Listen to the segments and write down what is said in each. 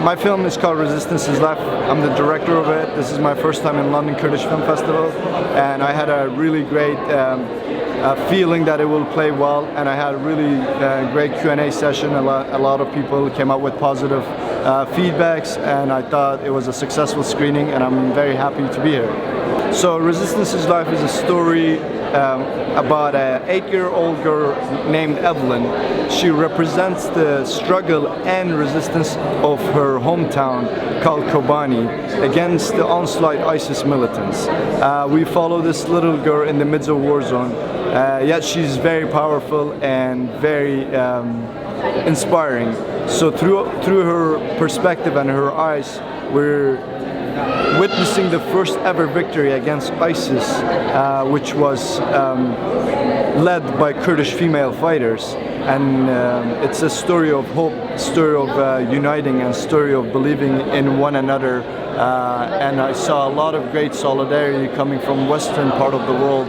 My film is called Resistance is Life. I'm the director of it. This is my first time in London Kurdish Film Festival, and I had a really great feeling that it will play well, and I had a really great Q&A session. A lot of people came up with positive feedbacks, and I thought it was a successful screening, and I'm very happy to be here. So Resistance is Life is a story about an 8-year-old girl named Evelyn. She represents the struggle and resistance of her hometown called Kobane against the onslaught ISIS militants. We follow this little girl in the midst of a war zone, yet she's very powerful and very inspiring. So through her perspective and her eyes, we're witnessing the first ever victory against ISIS, which was led by Kurdish female fighters. And it's a story of hope, story of uniting, and story of believing in one another. And I saw a lot of great solidarity coming from western part of the world.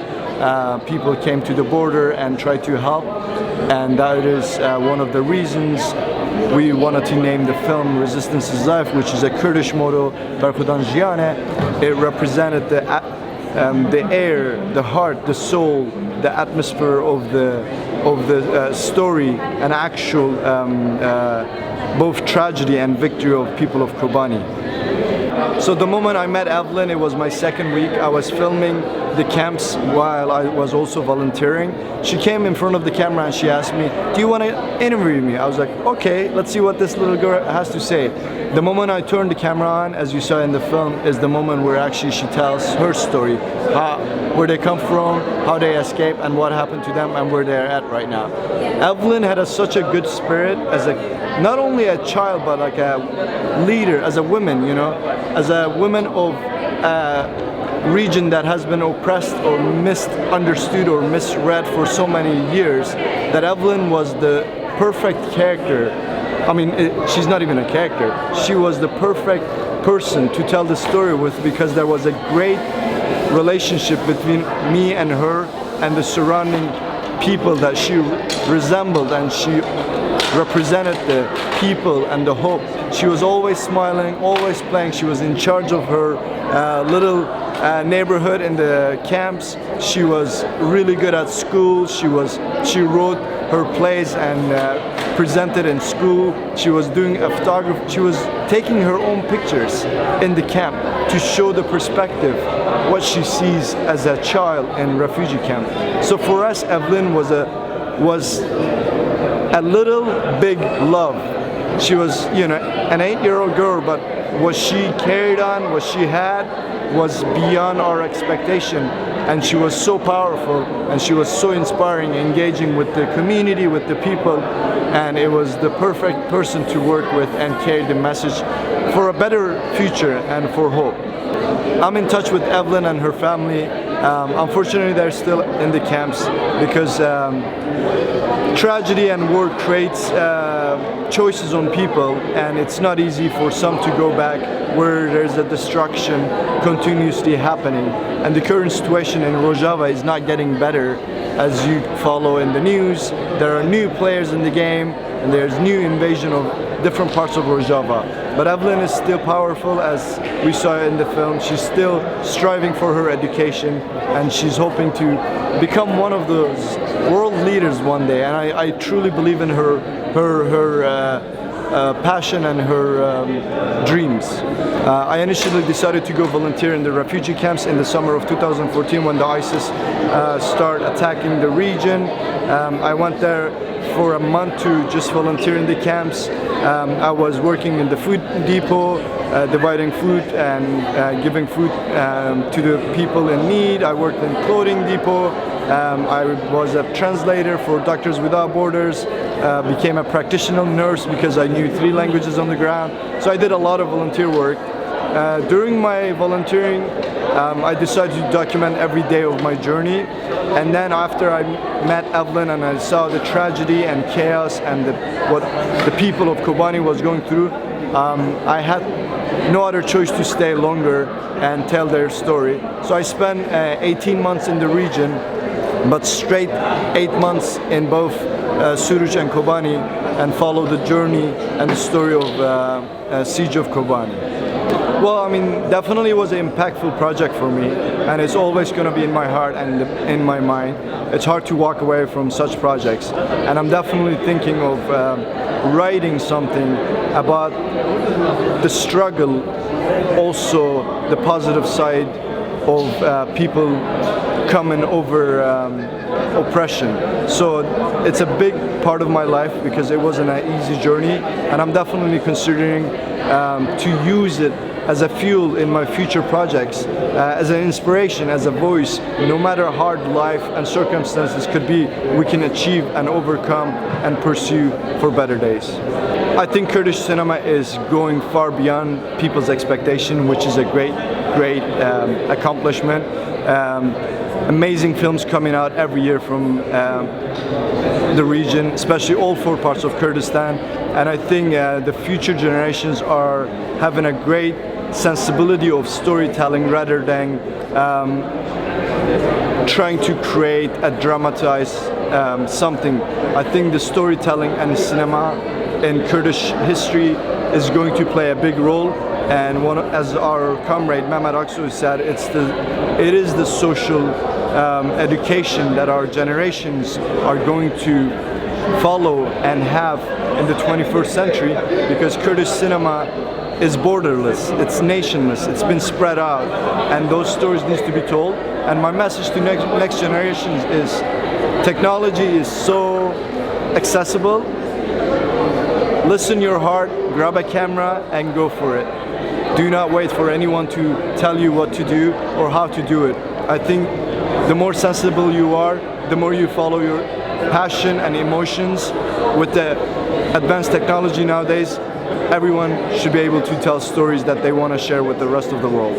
People came to the border and tried to help, and that is one of the reasons we wanted to name the film Resistance is Life, which is a Kurdish motto, Barkhudan Jiane. It represented the air, the heart, the soul, the atmosphere of the story, an actual both tragedy and victory of people of Kobane. So the moment I met Evelyn, it was my second week. I was filming the camps while I was also volunteering. She came in front of the camera and she asked me, "Do you want to interview me?" I was like, "Okay, let's see what this little girl has to say." The moment I turned the camera on, as you saw in the film, is the moment where actually she tells her story, where they come from, how they escape, and what happened to them, and where they're at right now. Evelyn had such a good spirit as not only a child, but like a leader, as a woman, you know, as a woman of region that has been oppressed or misunderstood or misread for so many years, that Evelyn was the perfect character. I mean, she's not even a character. She was the perfect person to tell the story with, because there was a great relationship between me and her and the surrounding people that she resembled, and she represented the people and the hope. She was always smiling, always playing. She was in charge of her little neighborhood in the camps. She was really good at school. She wrote her plays and presented in school. She was doing a photography. She was taking her own pictures in the camp to show the perspective, what she sees as a child in refugee camp. So for us, Evelyn was a little big love. She was, you know, an 8-year-old girl, but what she carried on, what she had, was beyond our expectation. And she was so powerful, and she was so inspiring, engaging with the community, with the people, and it was the perfect person to work with and carry the message for a better future and for hope. I'm in touch with Evelyn and her family. Unfortunately, they're still in the camps because tragedy and war creates choices on people, and it's not easy for some to go back where there's a destruction continuously happening. And the current situation in Rojava is not getting better. As you follow in the news, there are new players in the game, and there's new invasion of different parts of Rojava. But Evelyn is still powerful, as we saw in the film. She's still striving for her education, and she's hoping to become one of those world leaders one day. And I truly believe in her passion and her dreams. I initially decided to go volunteer in the refugee camps in the summer of 2014 when the ISIS started attacking the region. I went there for a month to just volunteer in the camps. I was working in the food depot, dividing food and giving food to the people in need. I worked in clothing depot. I was a translator for Doctors Without Borders, became a practitioner nurse because I knew 3 languages on the ground. So I did a lot of volunteer work. During my volunteering, I decided to document every day of my journey. And then after I met Evelyn and I saw the tragedy and chaos and what the people of Kobane was going through, I had no other choice to stay longer and tell their story. So I spent 18 months in the region, but straight 8 months in both Suruc and Kobane, and follow the journey and the story of Siege of Kobane. Well, I mean, definitely was an impactful project for me, and it's always going to be in my heart and in my mind. It's hard to walk away from such projects, and I'm definitely thinking of writing something about the struggle, also the positive side of people coming over oppression. So it's a big part of my life because it wasn't an easy journey, and I'm definitely considering to use it as a fuel in my future projects, as an inspiration, as a voice. No matter how hard life and circumstances could be, we can achieve and overcome and pursue for better days. I think Kurdish cinema is going far beyond people's expectation, which is a great accomplishment. Amazing films coming out every year from the region, especially all 4 parts of Kurdistan. And I think the future generations are having a great sensibility of storytelling rather than trying to create a dramatized something. I think the storytelling and cinema in Kurdish history is going to play a big role. And as our comrade Mehmet Aksoy said, it is the social education that our generations are going to follow and have in the 21st century, because Kurdish cinema is borderless, it's nationless, it's been spread out, and those stories need to be told. And my message to next generations is technology is so accessible. Listen your heart, grab a camera and go for it. Do not wait for anyone to tell you what to do or how to do it. I think the more sensible you are, the more you follow your passion and emotions. With the advanced technology nowadays, everyone should be able to tell stories that they want to share with the rest of the world.